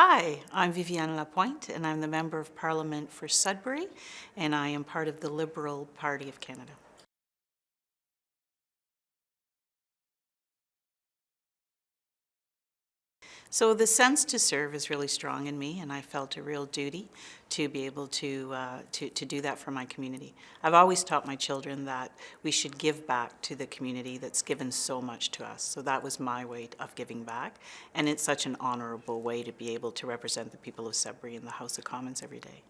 Hi, I'm Viviane LaPointe, and I'm the Member of Parliament for Sudbury, and I am part of the Liberal Party of Canada. So the sense to serve is really strong in me, and I felt a real duty to be able to do that for my community. I've always taught my children that we should give back to the community that's given so much to us. So that was my way of giving back, and it's such an honorable way to be able to represent the people of Sudbury in the House of Commons every day.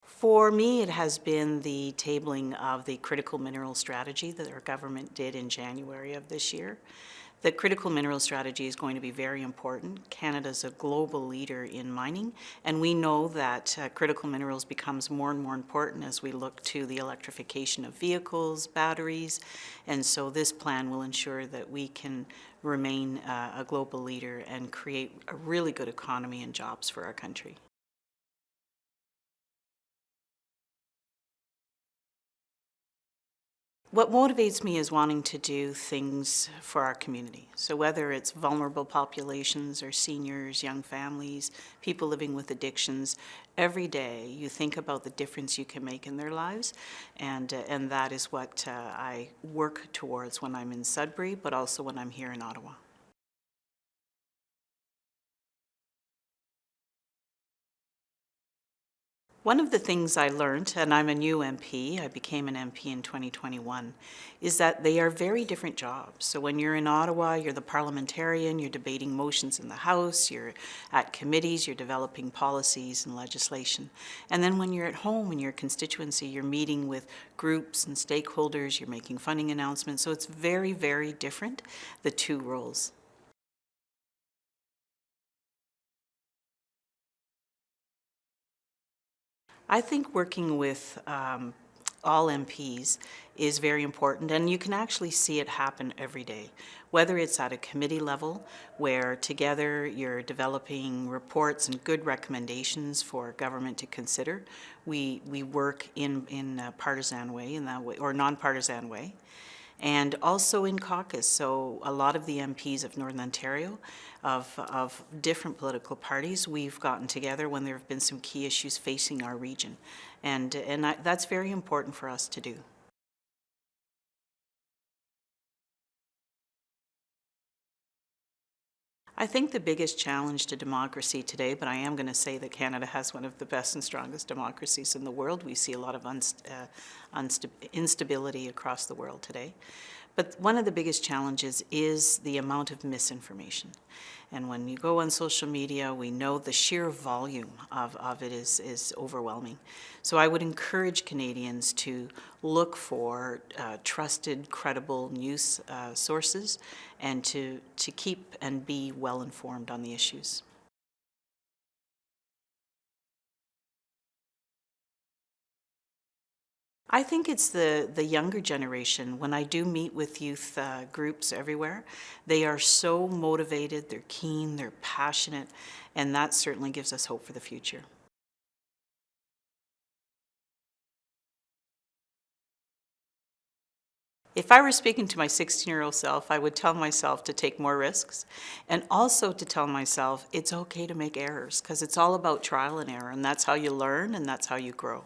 For me, it has been the tabling of the critical mineral strategy that our government did in January of this year. The critical mineral strategy is going to be very important. Canada's a global leader in mining, and we know that critical minerals becomes more and more important as we look to the electrification of vehicles, batteries, and so this plan will ensure that we can remain a global leader and create a really good economy and jobs for our country. What motivates me is wanting to do things for our community. So whether it's vulnerable populations or seniors, young families, people living with addictions, every day you think about the difference you can make in their lives, and that is what I work towards when I'm in Sudbury, but also when I'm here in Ottawa. One of the things I learned, and I'm a new MP, I became an MP in 2021, is that they are very different jobs. So when you're in Ottawa, you're the parliamentarian, you're debating motions in the House, you're at committees, you're developing policies and legislation. And then when you're at home in your constituency, you're meeting with groups and stakeholders, you're making funding announcements. So it's very, very different, the two roles. I think working with all MPs is very important, and you can actually see it happen every day. Whether it's at a committee level, where together you're developing reports and good recommendations for government to consider, we work in a partisan way, in that way, or non-partisan way. And also in caucus. So a lot of the MPs of Northern Ontario, of different political parties, we've gotten together when there have been some key issues facing our region. That's very important for us to do. I think the biggest challenge to democracy today, but I am going to say that Canada has one of the best and strongest democracies in the world. We see a lot of instability across the world today. But one of the biggest challenges is the amount of misinformation. And when you go on social media, we know the sheer volume of it is overwhelming. So I would encourage Canadians to look for trusted, credible news sources and to keep and be well informed on the issues. I think it's the younger generation. When I do meet with youth groups everywhere, they are so motivated, they're keen, they're passionate, and that certainly gives us hope for the future. If I were speaking to my 16-year-old self, I would tell myself to take more risks and also to tell myself it's okay to make errors because it's all about trial and error, and that's how you learn and that's how you grow.